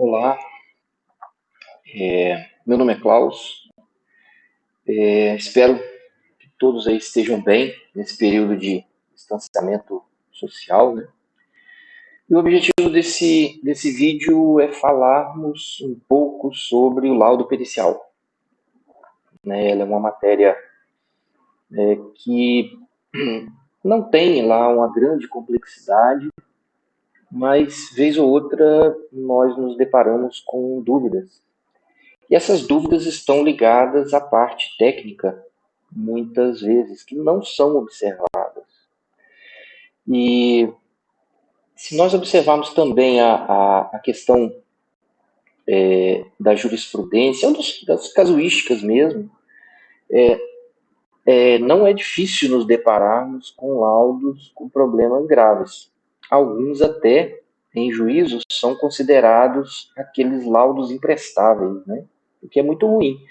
Olá, meu nome é Klaus. Espero que todos aí estejam bem nesse período de distanciamento social, né? E o objetivo desse vídeo é falarmos um pouco sobre o laudo pericial, né? Ela é uma matéria que não tem lá uma grande complexidade, mas vez ou outra nós nos deparamos com dúvidas. E essas dúvidas estão ligadas à parte técnica, muitas vezes, que não são observadas. E se nós observarmos também a questão da jurisprudência, ou das casuísticas mesmo, não é difícil nos depararmos com laudos com problemas graves. Alguns até, em juízos, são considerados aqueles laudos imprestáveis, né? O que é muito ruim,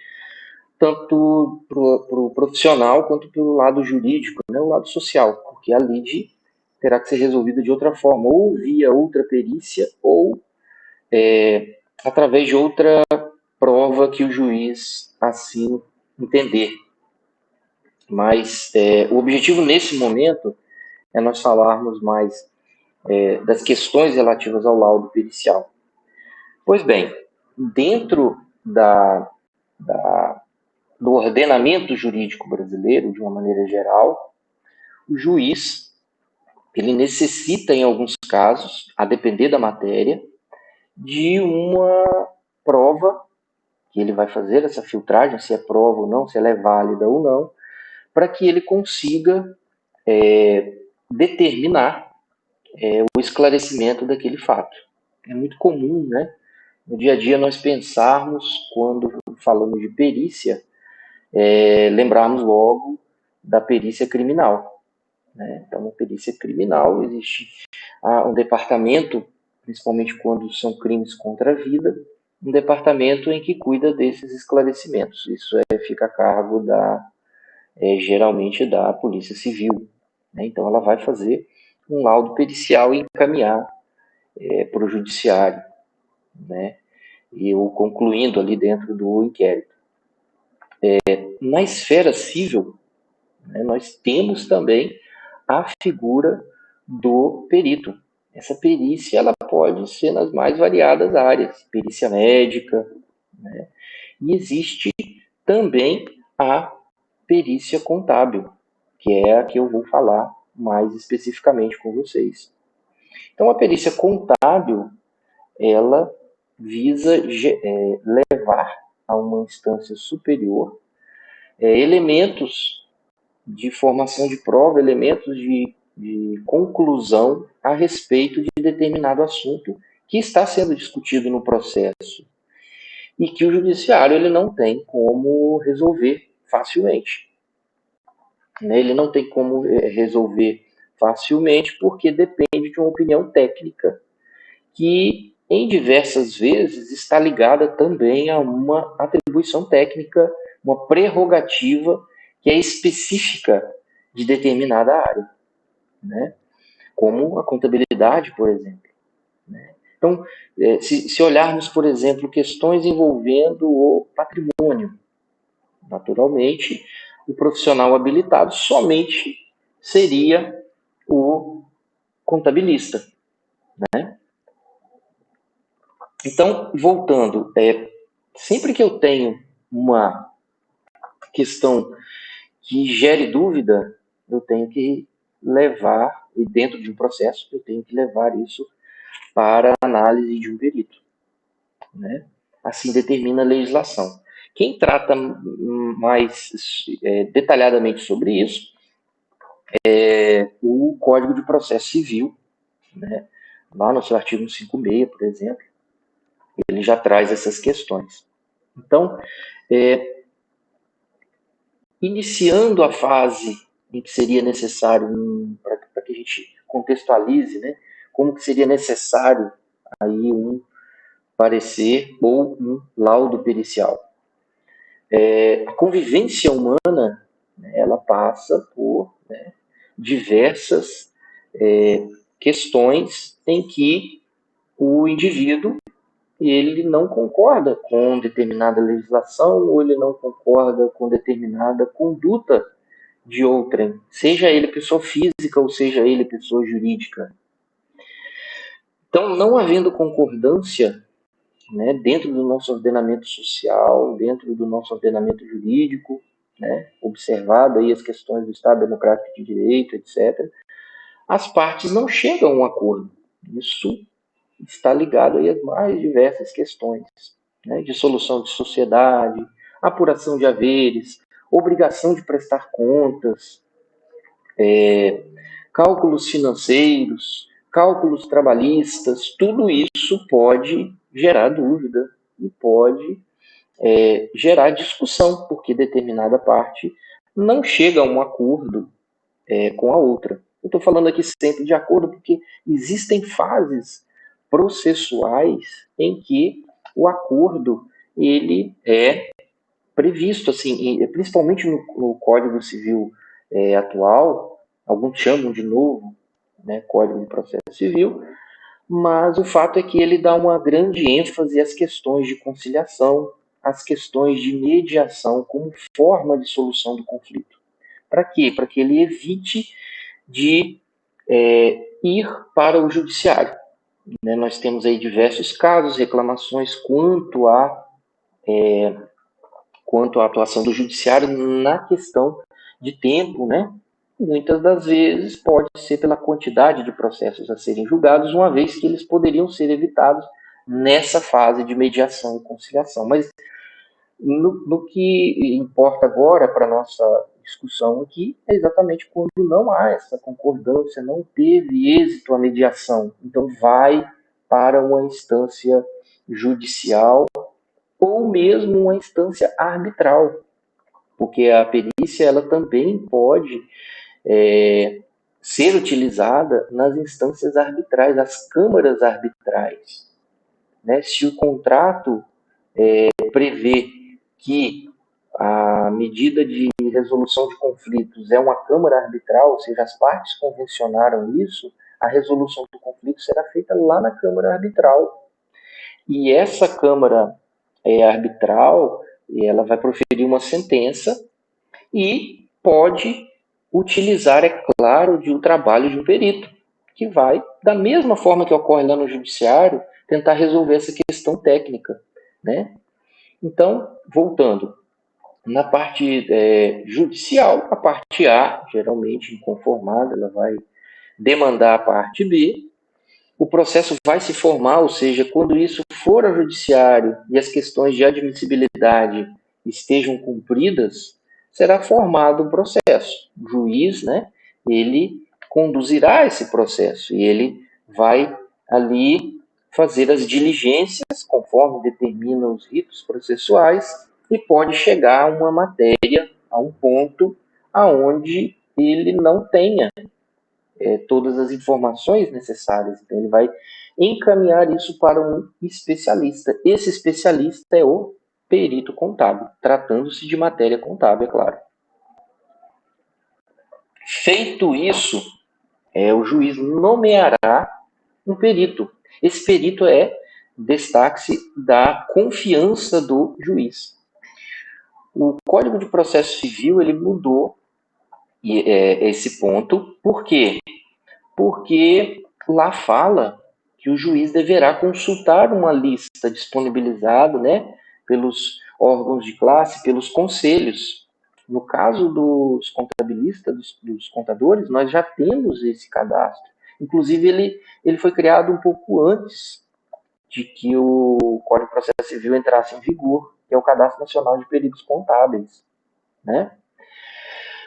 tanto para o profissional quanto para o lado jurídico, né, o lado social, porque a lide terá que ser resolvida de outra forma, ou via outra perícia, ou através de outra prova que o juiz assim entender. Mas o objetivo nesse momento é nós falarmos mais das questões relativas ao laudo pericial. Pois bem, dentro do ordenamento jurídico brasileiro, de uma maneira geral, o juiz ele necessita, em alguns casos, a depender da matéria, de uma prova que ele vai fazer, essa filtragem, se é prova ou não, se ela é válida ou não, para que ele consiga determinar o esclarecimento daquele fato. É muito comum, né? No dia a dia nós pensarmos, quando falamos de perícia, lembrarmos logo da perícia criminal. Né? Então, na perícia criminal existe um departamento, principalmente quando são crimes contra a vida, um departamento em que cuida desses esclarecimentos. Isso fica a cargo geralmente da Polícia Civil. Né? Então, ela vai fazer um laudo pericial e encaminhar para o judiciário, né? E o concluindo ali dentro do inquérito. Na esfera civil, né, nós temos também a figura do perito. Essa perícia ela pode ser nas mais variadas áreas, perícia médica, né? E existe também a perícia contábil, que é a que eu vou falar mais especificamente com vocês. Então, a perícia contábil, ela visa levar a uma instância superior elementos de formação de prova, elementos de conclusão a respeito de determinado assunto que está sendo discutido no processo e que o judiciário ele não tem como resolver facilmente. Ele não tem como resolver facilmente porque depende de uma opinião técnica que, em diversas vezes, está ligada também a uma atribuição técnica, uma prerrogativa que é específica de determinada área, né? Como a contabilidade, por exemplo. Né? Então, se olharmos, por exemplo, questões envolvendo o patrimônio, naturalmente, o profissional habilitado somente seria o contabilista. Né? Então, voltando, sempre que eu tenho uma questão que gere dúvida, eu tenho que levar, e dentro de um processo, eu tenho que levar isso para a análise de um perito. Né? Assim determina a legislação. Quem trata mais detalhadamente sobre isso é o Código de Processo Civil, né? Lá no seu artigo 156, por exemplo, ele já traz essas questões. Então, iniciando a fase em que seria necessário, para que a gente contextualize, né, como que seria necessário aí um parecer ou um laudo pericial. A convivência humana, né, ela passa por diversas questões em que o indivíduo ele não concorda com determinada legislação ou ele não concorda com determinada conduta de outrem, seja ele pessoa física ou seja ele pessoa jurídica. Então, não havendo concordância, né, dentro do nosso ordenamento social, dentro do nosso ordenamento jurídico, né, observado aí as questões do Estado Democrático de Direito, etc., as partes não chegam a um acordo. Isso está ligado aí às mais diversas questões, né, de solução de sociedade, apuração de haveres, obrigação de prestar contas, cálculos financeiros, cálculos trabalhistas, tudo isso pode gerar dúvida e pode gerar discussão, porque determinada parte não chega a um acordo com a outra. Eu estou falando aqui sempre de acordo porque existem fases processuais em que o acordo ele é previsto, assim, principalmente no Código Civil atual, alguns chamam de novo, né, Código de Processo Civil, mas o fato é que ele dá uma grande ênfase às questões de conciliação, às questões de mediação como forma de solução do conflito. Para quê? Para que ele evite de ir para o judiciário. Né? Nós temos aí diversos casos, reclamações quanto à atuação do judiciário na questão de tempo, né? Muitas das vezes pode ser pela quantidade de processos a serem julgados, uma vez que eles poderiam ser evitados nessa fase de mediação e conciliação. Mas no que importa agora para a nossa discussão aqui é exatamente quando não há essa concordância, não teve êxito a mediação. Então vai para uma instância judicial ou mesmo uma instância arbitral, porque a perícia ela também pode ser utilizada nas instâncias arbitrais, as câmaras arbitrais. Né? Se o contrato prevê que a medida de resolução de conflitos é uma câmara arbitral, ou seja, as partes convencionaram isso, a resolução do conflito será feita lá na câmara arbitral. E essa câmara arbitral, ela vai proferir uma sentença e pode utilizar, é claro, de um trabalho de um perito, que vai, da mesma forma que ocorre lá no judiciário, tentar resolver essa questão técnica, né? Então, voltando, na parte judicial, a parte A, geralmente inconformada, ela vai demandar a parte B, o processo vai se formar, ou seja, quando isso for ao judiciário e as questões de admissibilidade estejam cumpridas, será formado um processo. O juiz, né, ele conduzirá esse processo e ele vai ali fazer as diligências conforme determinam os ritos processuais e pode chegar a uma matéria, a um ponto aonde ele não tenha todas as informações necessárias. Então, ele vai encaminhar isso para um especialista. Esse especialista é o perito contábil, tratando-se de matéria contábil, é claro. Feito isso, o juiz nomeará um perito. Esse perito destaque-se da confiança do juiz. O Código de Processo Civil ele mudou esse ponto. Por quê? Porque lá fala que o juiz deverá consultar uma lista disponibilizada, né, pelos órgãos de classe, pelos conselhos. No caso dos contabilistas, dos contadores, nós já temos esse cadastro. Inclusive, ele foi criado um pouco antes de que o Código de Processo Civil entrasse em vigor, que é o Cadastro Nacional de Peritos Contábeis, né?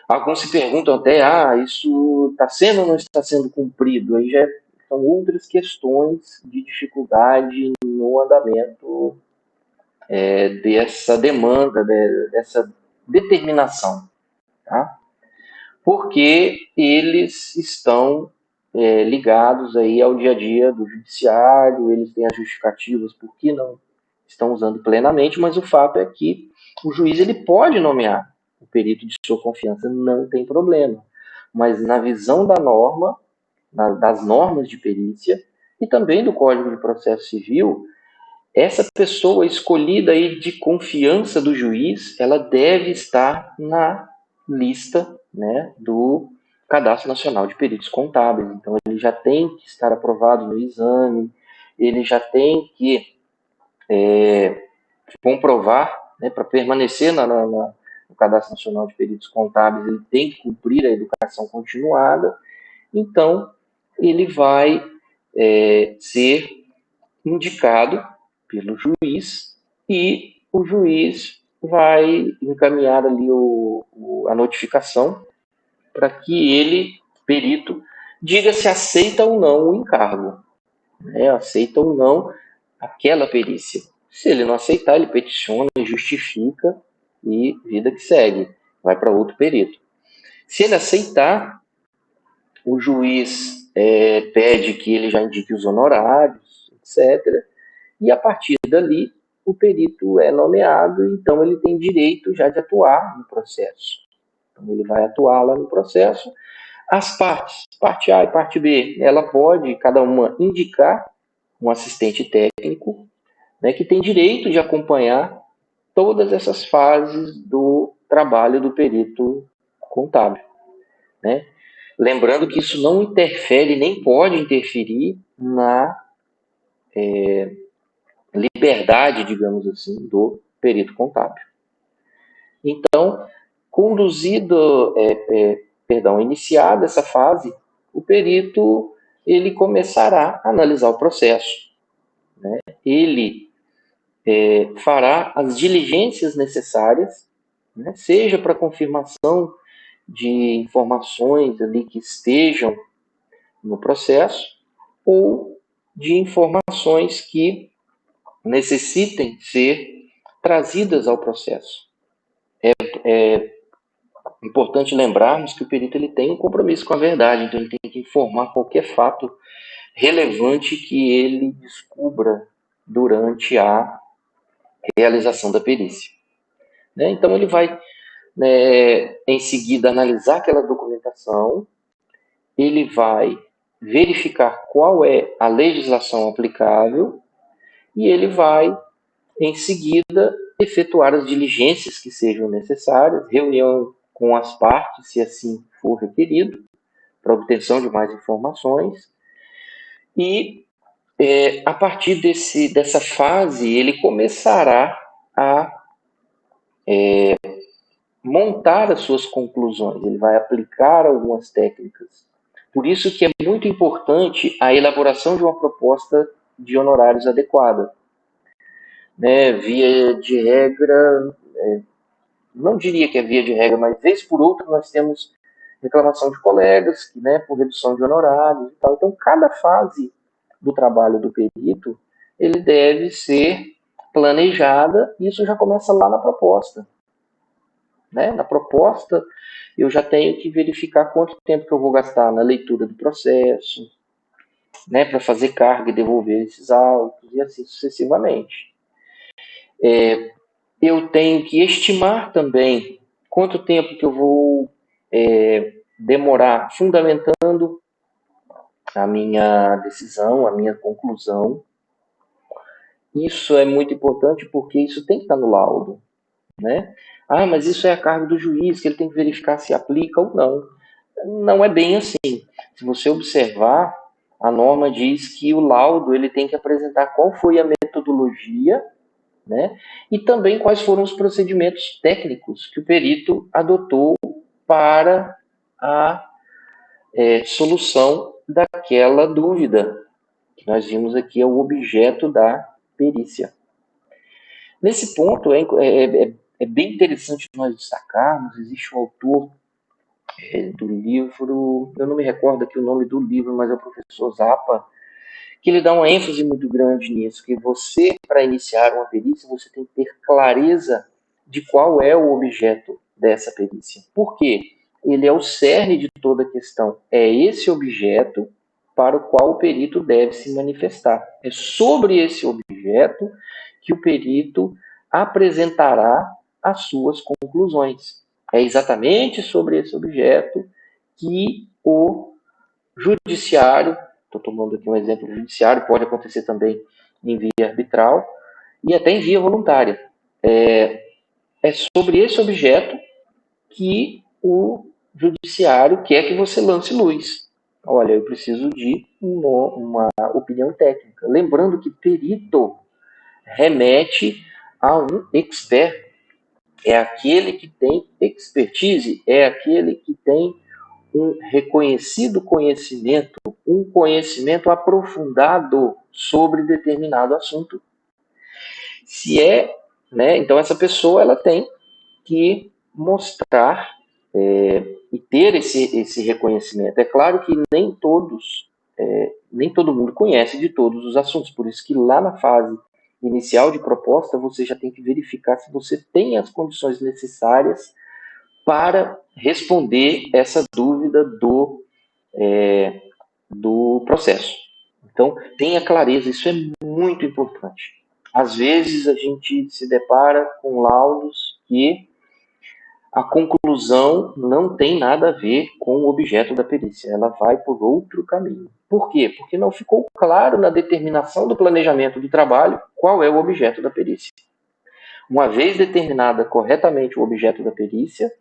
Alguns se perguntam até, isso está sendo ou não está sendo cumprido? Aí já são outras questões de dificuldade no andamento dessa demanda, dessa determinação, tá? Porque eles estão ligados aí ao dia a dia do judiciário, eles têm as justificativas por que não estão usando plenamente, mas o fato é que o juiz ele pode nomear o perito de sua confiança, não tem problema. Mas na visão da norma, das normas de perícia e também do Código de Processo Civil, essa pessoa escolhida aí de confiança do juiz, ela deve estar na lista, né, do Cadastro Nacional de Peritos Contábeis. Então, ele já tem que estar aprovado no exame, ele já tem que comprovar, né, para permanecer no Cadastro Nacional de Peritos Contábeis, ele tem que cumprir a educação continuada. Então, ele vai ser indicado pelo juiz e o juiz vai encaminhar ali a notificação para que ele, perito, diga se aceita ou não o encargo, né? Aceita ou não aquela perícia. Se ele não aceitar, ele peticiona, justifica e vida que segue, vai para outro perito. Se ele aceitar, o juiz pede que ele já indique os honorários, etc. E a partir dali, o perito é nomeado, então ele tem direito já de atuar no processo. Então ele vai atuar lá no processo. As partes, parte A e parte B, ela pode, cada uma, indicar um assistente técnico, né, que tem direito de acompanhar todas essas fases do trabalho do perito contábil, né? Lembrando que isso não interfere, nem pode interferir na liberdade, digamos assim, do perito contábil. Então, iniciada essa fase, o perito ele começará a analisar o processo, né? Ele fará as diligências necessárias, né? Seja para confirmação de informações ali que estejam no processo ou de informações que necessitem ser trazidas ao processo. É importante lembrarmos que o perito ele tem um compromisso com a verdade, então ele tem que informar qualquer fato relevante que ele descubra durante a realização da perícia, né? Então ele vai, né, em seguida analisar aquela documentação, ele vai verificar qual é a legislação aplicável e ele vai, em seguida, efetuar as diligências que sejam necessárias, reunião com as partes, se assim for requerido, para obtenção de mais informações. E, a partir dessa fase, ele começará a montar as suas conclusões, ele vai aplicar algumas técnicas. Por isso que é muito importante a elaboração de uma proposta de honorários adequada, né? Via de regra, não diria que é via de regra, mas vez por outra nós temos reclamação de colegas, né, por redução de honorários e tal. Então, cada fase do trabalho do perito, ele deve ser planejada, e isso já começa lá na proposta, né? Na proposta, eu já tenho que verificar quanto tempo que eu vou gastar na leitura do processo, né, para fazer carga e devolver esses autos, e assim sucessivamente. Eu tenho que estimar também quanto tempo que eu vou demorar fundamentando a minha decisão, a minha conclusão. Isso é muito importante porque isso tem que estar no laudo, né? Ah, mas isso é a cargo do juiz, que ele tem que verificar se aplica ou não. Não é bem assim. Se você observar, a norma diz que o laudo ele tem que apresentar qual foi a metodologia, né? E também quais foram os procedimentos técnicos que o perito adotou para a solução daquela dúvida, que nós vimos aqui é o objeto da perícia. Nesse ponto, é bem interessante nós destacarmos, existe um autor do livro, eu não me recordo aqui o nome do livro, mas é o professor Zappa, que ele dá uma ênfase muito grande nisso, que você, para iniciar uma perícia, você tem que ter clareza de qual é o objeto dessa perícia. Por quê? Ele é o cerne de toda a questão. É esse objeto para o qual o perito deve se manifestar. É sobre esse objeto que o perito apresentará as suas conclusões. É exatamente sobre esse objeto que o judiciário, estou tomando aqui um exemplo judiciário, pode acontecer também em via arbitral, e até em via voluntária. É sobre esse objeto que o judiciário quer que você lance luz. Olha, eu preciso de uma opinião técnica. Lembrando que perito remete a um expert. É aquele que tem expertise, é aquele que tem um reconhecido conhecimento, um conhecimento aprofundado sobre determinado assunto. Se é, né, então essa pessoa ela tem que mostrar e ter esse reconhecimento. É claro que nem todo mundo conhece de todos os assuntos, por isso que lá na fase inicial de proposta você já tem que verificar se você tem as condições necessárias para responder essa dúvida do processo. Então, tenha clareza, isso é muito importante. Às vezes a gente se depara com laudos que a conclusão não tem nada a ver com o objeto da perícia, ela vai por outro caminho. Por quê? Porque não ficou claro na determinação do planejamento do trabalho qual é o objeto da perícia. Uma vez determinada corretamente o objeto da perícia,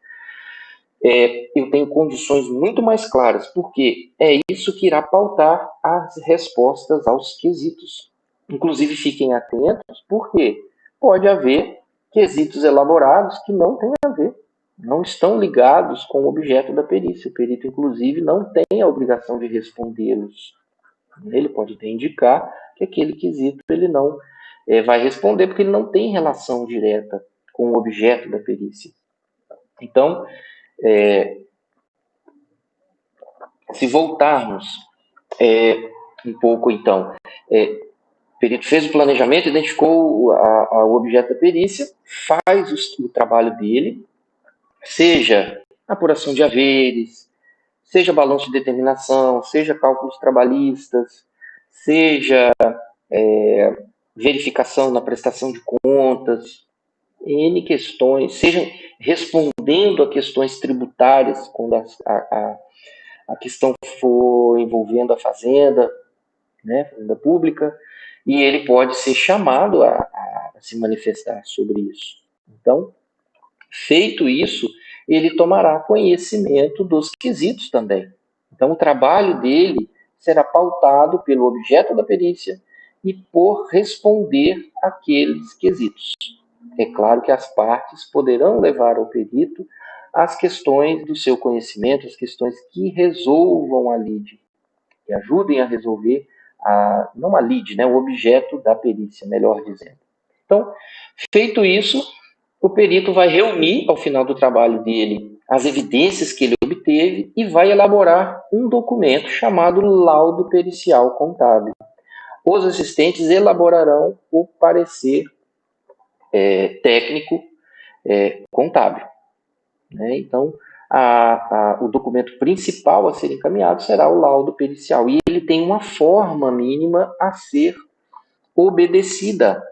eu tenho condições muito mais claras, porque é isso que irá pautar as respostas aos quesitos. Inclusive, fiquem atentos, porque pode haver quesitos elaborados que não têm a ver, não estão ligados com o objeto da perícia. O perito, inclusive, não tem a obrigação de respondê-los. Ele pode até indicar que aquele quesito ele não vai responder, porque ele não tem relação direta com o objeto da perícia. Então, se voltarmos um pouco, então, o perito fez o planejamento, identificou o objeto da perícia, faz o trabalho dele, seja apuração de haveres, seja balanço de determinação, seja cálculos trabalhistas, seja verificação na prestação de contas, N questões, seja respondendo a questões tributárias, quando a questão for envolvendo a fazenda, né, fazenda pública, e ele pode ser chamado a se manifestar sobre isso. Então, feito isso, ele tomará conhecimento dos quesitos também. Então, o trabalho dele será pautado pelo objeto da perícia e por responder aqueles quesitos. É claro que as partes poderão levar ao perito as questões do seu conhecimento, as questões que resolvam a lide, que ajudem a resolver, não a lide, né, o objeto da perícia, melhor dizendo. Então, feito isso, o perito vai reunir, ao final do trabalho dele, as evidências que ele obteve e vai elaborar um documento chamado laudo pericial contábil. Os assistentes elaborarão o parecer técnico contábil. Né? Então, o documento principal a ser encaminhado será o laudo pericial. E ele tem uma forma mínima a ser obedecida.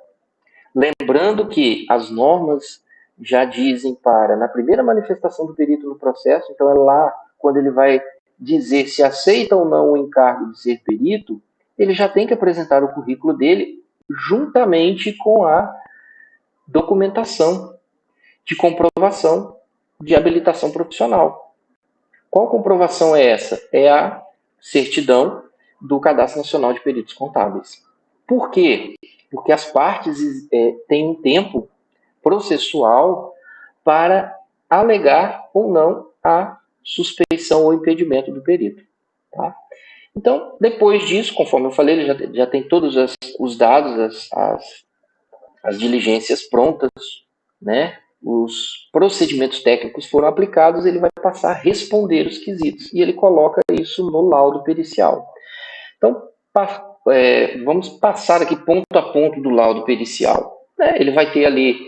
Lembrando que as normas já dizem na primeira manifestação do perito no processo, então é lá quando ele vai dizer se aceita ou não o encargo de ser perito, ele já tem que apresentar o currículo dele juntamente com a documentação de comprovação de habilitação profissional. Qual comprovação é essa? É a certidão do Cadastro Nacional de Peritos Contábeis. Por quê? Porque as partes têm um tempo processual para alegar ou não a suspeição ou impedimento do perito. Tá? Então, depois disso, conforme eu falei, ele já tem todos os dados, as diligências prontas, né? Os procedimentos técnicos foram aplicados, ele vai passar a responder os quesitos. E ele coloca isso no laudo pericial. Então, vamos passar aqui ponto a ponto do laudo pericial. Ele vai ter ali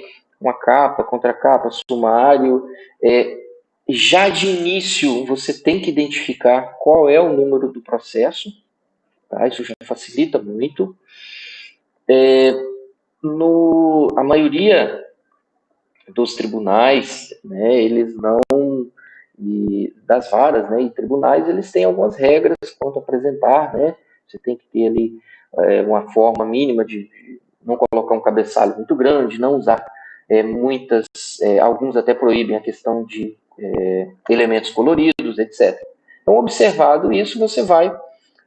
uma capa, contracapa, sumário. Já de início, você tem que identificar qual é o número do processo. Tá? Isso já facilita muito. A maioria dos tribunais, né, eles não, e das varas, né, e tribunais, eles têm algumas regras quanto a apresentar, né, você tem que ter ali uma forma mínima não colocar um cabeçalho muito grande, não usar alguns até proíbem a questão de elementos coloridos, etc. Então, observado isso, você vai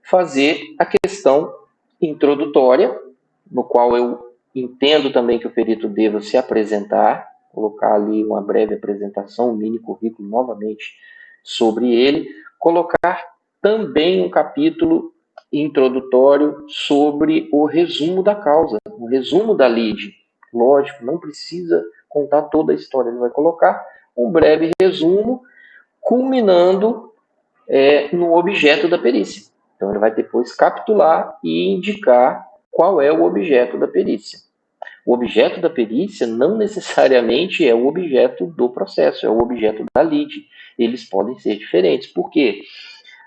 fazer a questão introdutória, no qual eu entendo também que o perito deva se apresentar, colocar ali uma breve apresentação, um mini currículo novamente sobre ele, colocar também um capítulo introdutório sobre o resumo da causa, o resumo da lide. Lógico, não precisa contar toda a história, ele vai colocar um breve resumo, culminando no objeto da perícia. Então, ele vai depois capitular e indicar qual é o objeto da perícia. O objeto da perícia não necessariamente é o objeto do processo, é o objeto da lide. Eles podem ser diferentes. Por quê?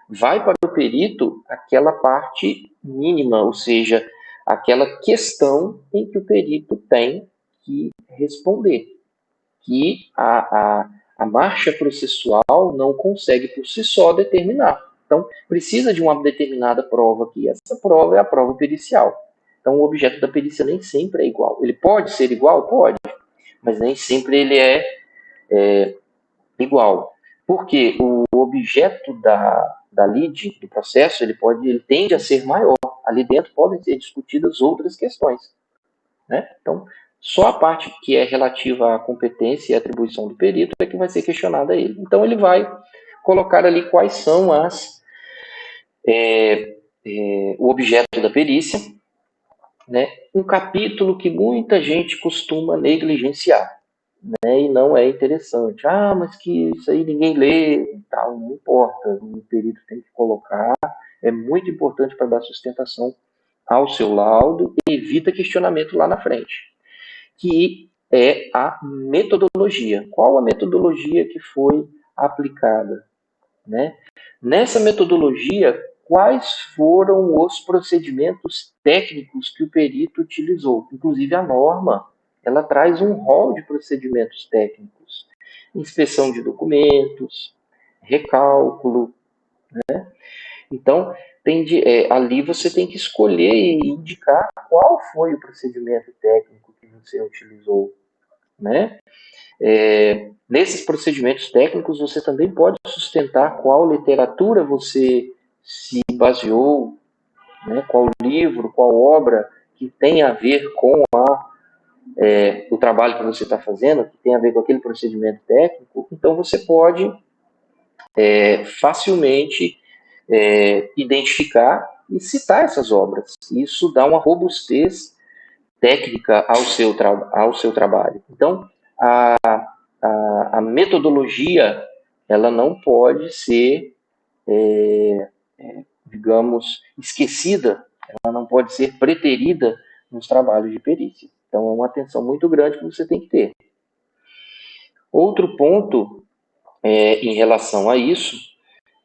Vai para o perito aquela parte mínima, ou seja, aquela questão em que o perito tem que responder, que a marcha processual não consegue por si só determinar. Então, precisa de uma determinada prova aqui. Essa prova é a prova pericial. Então, o objeto da perícia nem sempre é igual. Ele pode ser igual? Pode, mas nem sempre ele é igual. Porque o objeto da lide, do processo, ele tende a ser maior. Ali dentro podem ser discutidas outras questões. Né? Então, só a parte que é relativa à competência e atribuição do perito é que vai ser questionada a ele. Então, ele vai colocar ali quais são o objeto da perícia, né? Um capítulo que muita gente costuma negligenciar, né? E não é interessante. Ah, mas que isso aí ninguém lê, tal, não importa, o perito tem que colocar, é muito importante para dar sustentação ao seu laudo e evita questionamento lá na frente, que é a metodologia. Qual a metodologia que foi aplicada? Né? Nessa metodologia, quais foram os procedimentos técnicos que o perito utilizou? Inclusive, a norma ela traz um rol de procedimentos técnicos. Inspeção de documentos, recálculo. Então, ali você tem que escolher e indicar qual foi o procedimento técnico que você utilizou. Né? Nesses procedimentos técnicos, você também pode sustentar qual literatura você se baseou, né? Qual livro, qual obra que tem a ver com o trabalho que você está fazendo, que tem a ver com aquele procedimento técnico. Então, você pode facilmente identificar e citar essas obras. Isso dá uma robustez técnica ao seu trabalho. Então, a metodologia ela não pode ser, digamos, esquecida, ela não pode ser preterida nos trabalhos de perícia. Então, é uma atenção muito grande que você tem que ter. Outro ponto em relação a isso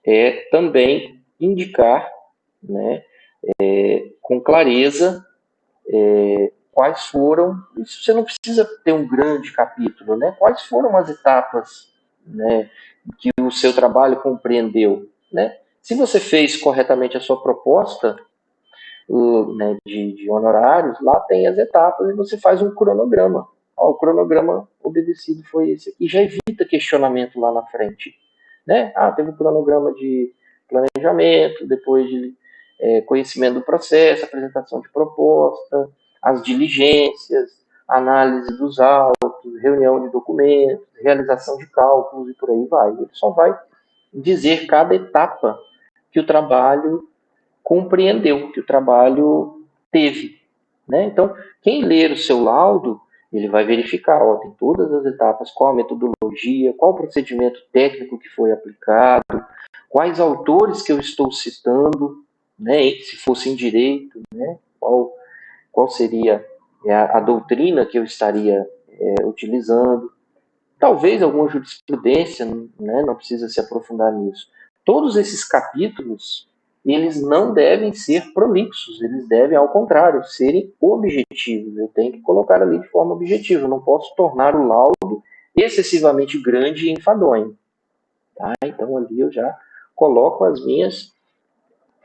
é também indicar, né, com clareza quais foram, isso você não precisa ter um grande capítulo, né? Quais foram as etapas, né, que o seu trabalho compreendeu, né? Se você fez corretamente a sua proposta né, de honorários, lá tem as etapas e você faz um cronograma. Ó, o cronograma obedecido foi esse aqui, já evita questionamento lá na frente. Né? Ah, teve um cronograma de planejamento, depois de conhecimento do processo, apresentação de proposta, as diligências, análise dos autos, reunião de documentos, realização de cálculos e por aí vai. Ele só vai dizer cada etapa que o trabalho compreendeu, que o trabalho teve. Né? Então, quem ler o seu laudo, ele vai verificar, ó, tem todas as etapas, qual a metodologia, qual o procedimento técnico que foi aplicado, quais autores que eu estou citando, né, se fosse em direito, né, qual seria a doutrina que eu estaria utilizando, talvez alguma jurisprudência, né, não precisa se aprofundar nisso. Todos esses capítulos, eles não devem ser prolixos, eles devem, ao contrário, serem objetivos. Eu tenho que colocar ali de forma objetiva, eu não posso tornar o laudo excessivamente grande e enfadonho. Tá? Então ali eu já coloco as minhas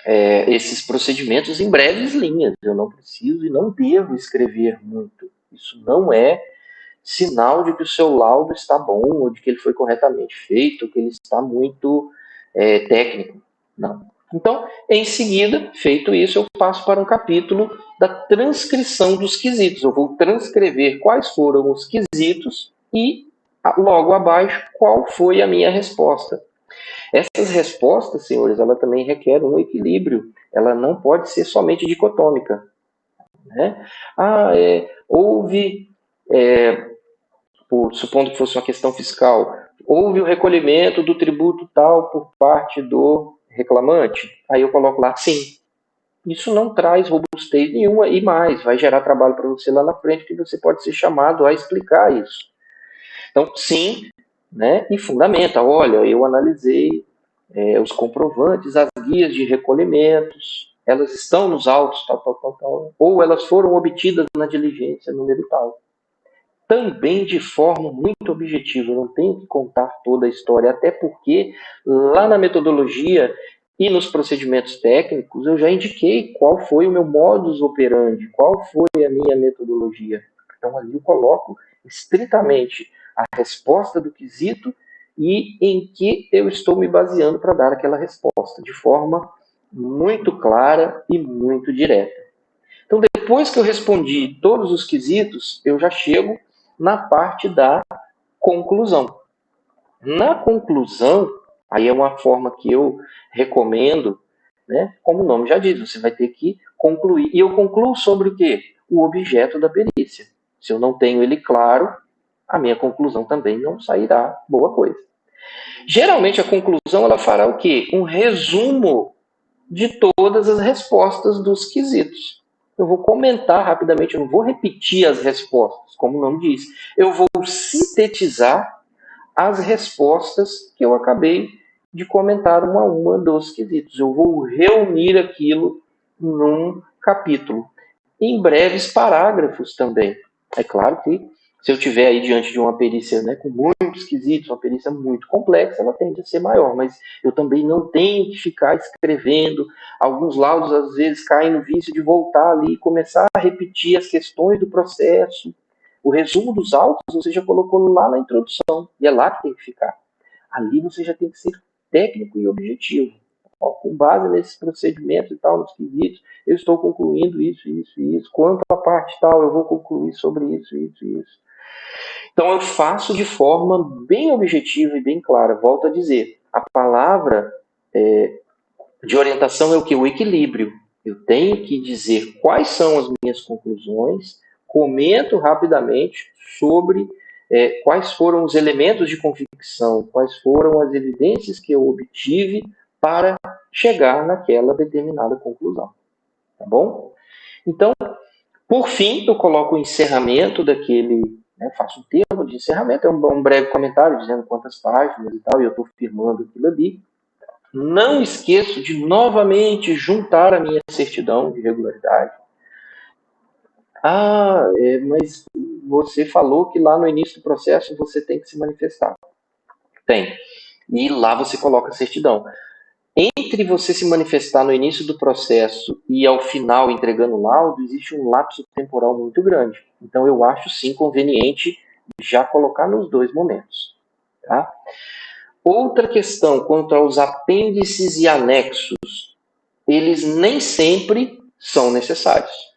esses procedimentos em breves linhas. Eu não preciso e não devo escrever muito. Isso não é sinal de que o seu laudo está bom, ou de que ele foi corretamente feito, ou que ele está muito técnico. Não. Então, em seguida, feito isso, eu passo para um capítulo da transcrição dos quesitos. Eu vou transcrever quais foram os quesitos e, logo abaixo, qual foi a minha resposta. Essas respostas, senhores, ela também requer um equilíbrio. Ela não pode ser somente dicotômica. Né? Houve, supondo que fosse uma questão fiscal, houve o recolhimento do tributo tal por parte do reclamante. Aí eu coloco lá, sim. Isso não traz robustez nenhuma e mais, vai gerar trabalho para você lá na frente, que você pode ser chamado a explicar isso. Então, sim, né? E fundamenta. Olha, eu analisei os comprovantes, as guias de recolhimentos, elas estão nos autos, tal, ou elas foram obtidas na diligência número tal. Também de forma muito objetiva, eu não tenho que contar toda a história, até porque lá na metodologia e nos procedimentos técnicos eu já indiquei qual foi o meu modus operandi, qual foi a minha metodologia. Então ali eu coloco estritamente a resposta do quesito e em que eu estou me baseando para dar aquela resposta, de forma muito clara e muito direta. Então, depois que eu respondi todos os quesitos, eu já chego na parte da conclusão. Na conclusão, aí é uma forma que eu recomendo, né? Como o nome já diz, você vai ter que concluir. E eu concluo sobre o quê? O objeto da perícia. Se eu não tenho ele claro, a minha conclusão também não sairá boa coisa. Geralmente a conclusão ela fará o quê? Um resumo de todas as respostas dos quesitos. Eu vou comentar rapidamente, eu não vou repetir as respostas, como o nome diz. Eu vou sintetizar as respostas que eu acabei de comentar uma a uma dos quesitos. Eu vou reunir aquilo num capítulo. Em breves parágrafos também. É claro que se eu tiver aí diante de uma perícia, né, com muitos quesitos, uma perícia muito complexa, ela tende a ser maior, mas eu também não tenho que ficar escrevendo. Alguns laudos, às vezes, caem no vício de voltar ali e começar a repetir as questões do processo. O resumo dos autos você já colocou lá na introdução, e é lá que tem que ficar. Ali você já tem que ser técnico e objetivo. Ó, com base nesses procedimentos e tal, nos quesitos, eu estou concluindo isso, isso e isso. Quanto à parte tal, eu vou concluir sobre isso, isso e isso. Então eu faço de forma bem objetiva e bem clara. Volto a dizer, a palavra de orientação é o que? O equilíbrio. Eu tenho que dizer quais são as minhas conclusões, comento rapidamente sobre quais foram os elementos de convicção, quais foram as evidências que eu obtive para chegar naquela determinada conclusão. Tá bom? Então, por fim, eu coloco o encerramento daquele, né, faço um termo de encerramento, é um breve comentário dizendo quantas páginas e tal, e eu estou firmando aquilo ali. Não esqueço de novamente juntar a minha certidão de regularidade. Mas você falou que lá no início do processo você tem que se manifestar. Tem. E lá você coloca a certidão. Entre você se manifestar no início do processo e ao final entregando o laudo, existe um lapso temporal muito grande. Então eu acho sim conveniente já colocar nos dois momentos. Tá? Outra questão quanto aos apêndices e anexos, eles nem sempre são necessários.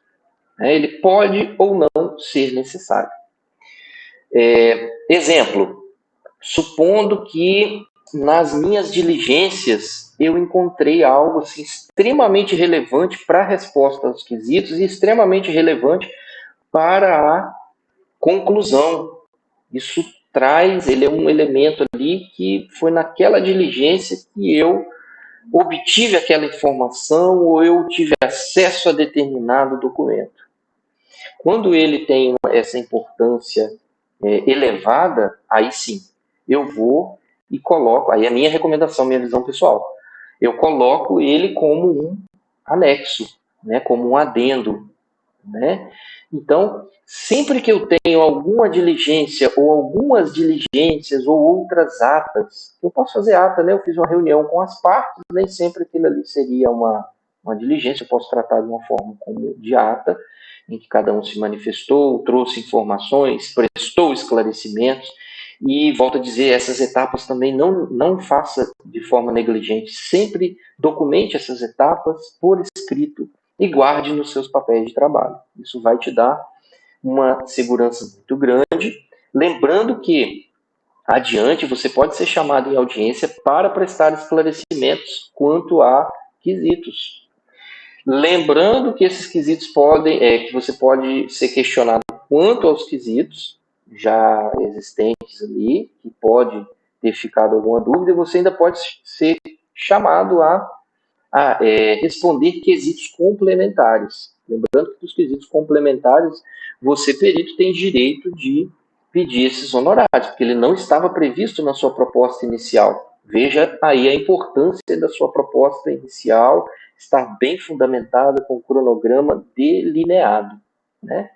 Ele pode ou não ser necessário. Exemplo, supondo que nas minhas diligências eu encontrei algo assim, extremamente relevante para a resposta aos quesitos e extremamente relevante para a conclusão. Isso traz, ele é um elemento ali que foi naquela diligência que eu obtive aquela informação ou eu tive acesso a determinado documento. Quando ele tem essa importância elevada, aí sim, eu vou e coloco, aí é a minha recomendação, minha visão pessoal, eu coloco ele como um anexo, né, como um adendo. né? Então, sempre que eu tenho alguma diligência ou algumas diligências ou outras atas, eu posso fazer ata, né? Eu fiz uma reunião com as partes, nem sempre aquilo ali seria uma diligência, eu posso tratar de uma forma como de ata, em que cada um se manifestou, trouxe informações, prestou esclarecimentos, e volto a dizer, essas etapas também não faça de forma negligente, sempre documente essas etapas por escrito e guarde nos seus papéis de trabalho. Isso vai te dar uma segurança muito grande, lembrando que adiante você pode ser chamado em audiência para prestar esclarecimentos quanto a quesitos. Lembrando que esses quesitos que você pode ser questionado quanto aos quesitos já existentes ali, que pode ter ficado alguma dúvida, e você ainda pode ser chamado a responder quesitos complementares. Lembrando que os quesitos complementares, você, perito, tem direito de pedir esses honorários, porque ele não estava previsto na sua proposta inicial. Veja aí a importância da sua proposta inicial estar bem fundamentada, com o cronograma delineado, né?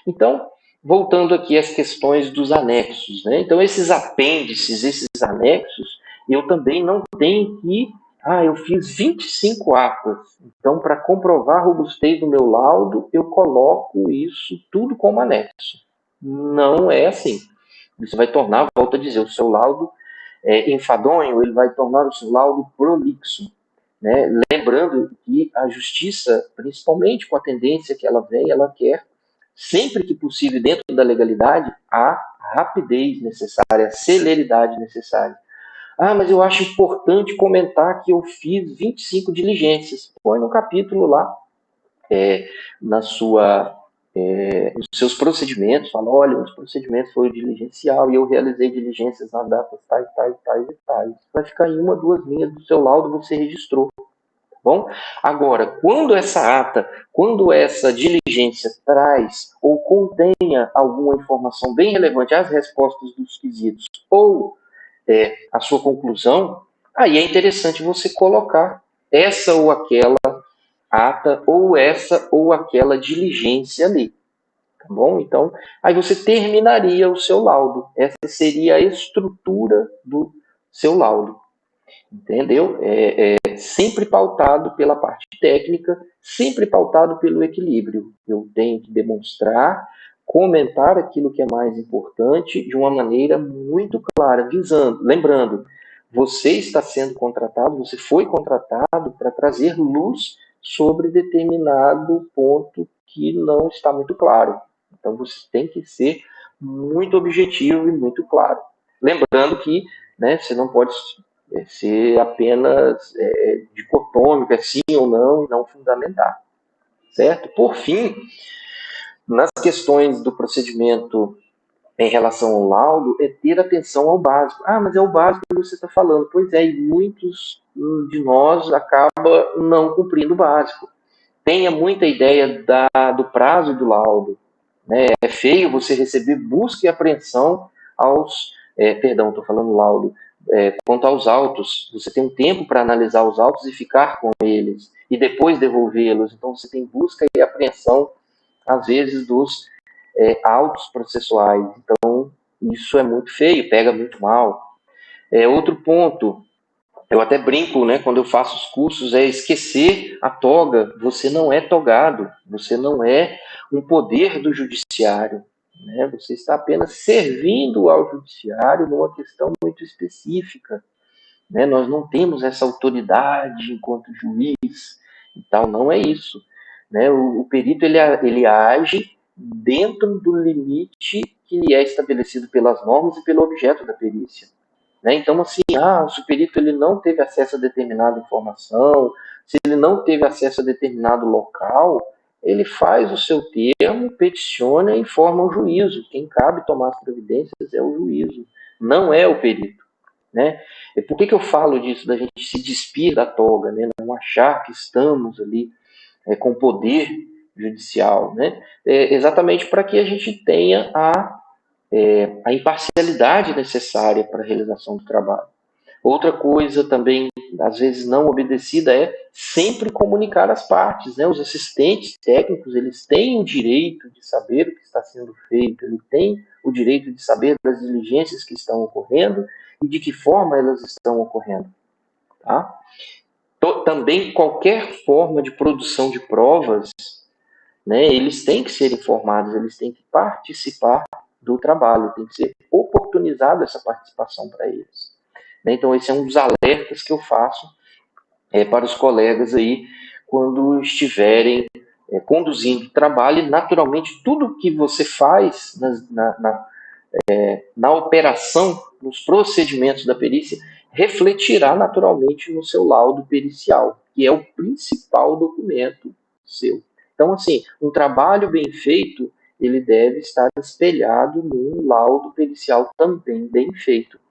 Então, voltando aqui às questões dos anexos, né? Então, esses apêndices, esses anexos, eu também não tenho que... eu fiz 25 atas. Então, para comprovar a robustez do meu laudo, eu coloco isso tudo como anexo. Não é assim. Isso vai tornar, volto a dizer, o seu laudo enfadonho, ele vai tornar o seu laudo prolixo. Né? Lembrando que a justiça, principalmente com a tendência que ela vem, ela quer, sempre que possível, dentro da legalidade, a rapidez necessária, a celeridade necessária. Mas eu acho importante comentar que eu fiz 25 diligências. Põe no capítulo lá, na sua, nos seus procedimentos, fala, olha, os procedimentos foram diligencial e eu realizei diligências nas datas tais, tais, tais e tais. Vai ficar em uma, duas linhas do seu laudo, você registrou. Bom, agora, quando essa diligência traz ou contenha alguma informação bem relevante às respostas dos quesitos ou a sua conclusão, aí é interessante você colocar essa ou aquela ata ou essa ou aquela diligência ali, tá bom? Então, aí você terminaria o seu laudo. Essa seria a estrutura do seu laudo. Entendeu? Sempre pautado pela parte técnica, sempre pautado pelo equilíbrio. Eu tenho que demonstrar, comentar aquilo que é mais importante de uma maneira muito clara, lembrando, você está sendo contratado, você foi contratado para trazer luz sobre determinado ponto que não está muito claro. Então você tem que ser muito objetivo e muito claro. Lembrando que, né, você não pode ser apenas dicotômico, é sim ou não, e não fundamentar. Certo? Por fim, nas questões do procedimento em relação ao laudo, é ter atenção ao básico. Mas é o básico que você está falando. Pois é, e muitos de nós acaba não cumprindo o básico. Tenha muita ideia do prazo do laudo. Né? É feio você receber busca e apreensão estou falando laudo, quanto aos autos. Você tem um tempo para analisar os autos e ficar com eles, e depois devolvê-los. Então você tem busca e apreensão, às vezes, dos autos processuais. Então isso é muito feio, pega muito mal. Outro ponto, eu até brinco, né, quando eu faço os cursos, é esquecer a toga. Você não é togado, você não é um poder do judiciário. Né? Você está apenas servindo ao judiciário numa questão muito específica. Né? Nós não temos essa autoridade enquanto juiz e tal, não é isso. Né? O perito ele age dentro do limite que é estabelecido pelas normas e pelo objeto da perícia. Né? Então, assim, se o perito ele não teve acesso a determinada informação, se ele não teve acesso a determinado local, ele faz o seu termo, peticiona e informa o juízo. Quem cabe tomar as providências é o juízo, não é o perito. Né? E por que eu falo disso, da gente se despir da toga, né? Não achar que estamos ali com poder judicial? Né? Exatamente para que a gente tenha a imparcialidade necessária para a realização do trabalho. Outra coisa também, às vezes não obedecida, é sempre comunicar as partes, né? Os assistentes técnicos, eles têm o direito de saber o que está sendo feito, ele tem o direito de saber das diligências que estão ocorrendo e de que forma elas estão ocorrendo, tá? Também qualquer forma de produção de provas, né, eles têm que ser informados, eles têm que participar do trabalho, tem que ser oportunizada essa participação para eles. Então, esse é um dos alertas que eu faço para os colegas aí quando estiverem conduzindo o trabalho. E, naturalmente, tudo que você faz na operação, nos procedimentos da perícia, refletirá naturalmente no seu laudo pericial, que é o principal documento seu. Então, assim, um trabalho bem feito, ele deve estar espelhado num laudo pericial também bem feito.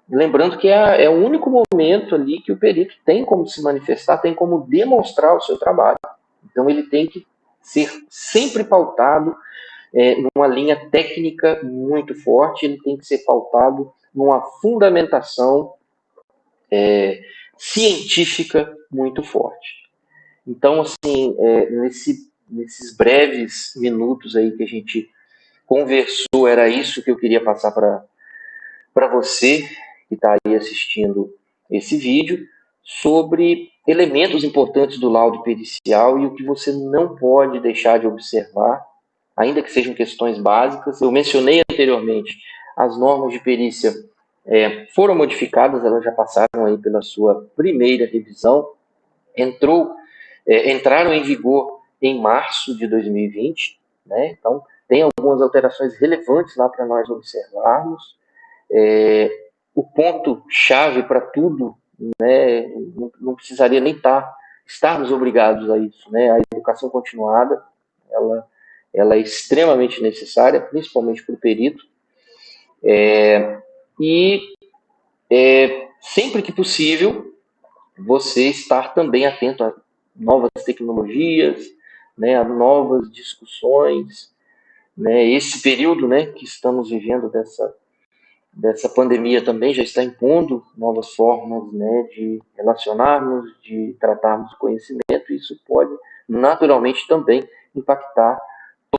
Lembrando que é o único momento ali que o perito tem como se manifestar, tem como demonstrar o seu trabalho. Então, ele tem que ser sempre pautado numa linha técnica muito forte, ele tem que ser pautado numa fundamentação científica muito forte. Então, assim, nesses breves minutos aí que a gente conversou, era isso que eu queria passar para você que está aí assistindo esse vídeo, sobre elementos importantes do laudo pericial e o que você não pode deixar de observar, ainda que sejam questões básicas. Eu mencionei anteriormente, as normas de perícia foram modificadas, elas já passaram aí pela sua primeira revisão, entraram em vigor em março de 2020, né? Então tem algumas alterações relevantes lá para nós observarmos. O ponto-chave para tudo, né, não precisaria nem estarmos obrigados a isso, né? A educação continuada, ela é extremamente necessária, principalmente para o perito, e sempre que possível, você estar também atento a novas tecnologias, né, a novas discussões, né? Esse período, né, que estamos vivendo dessa pandemia também já está impondo novas formas, né, de relacionarmos, de tratarmos o conhecimento, e isso pode naturalmente também impactar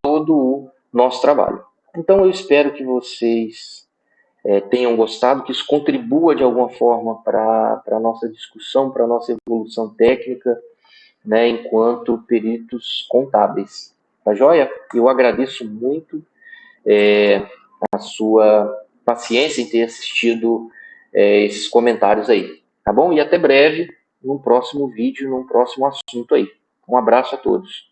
todo o nosso trabalho. Então eu espero que vocês tenham gostado, que isso contribua de alguma forma para a nossa discussão, para a nossa evolução técnica, né, enquanto peritos contábeis. Tá joia? Eu agradeço muito a sua paciência em ter assistido esses comentários aí. Tá bom? E até breve, num próximo vídeo, num próximo assunto aí. Um abraço a todos.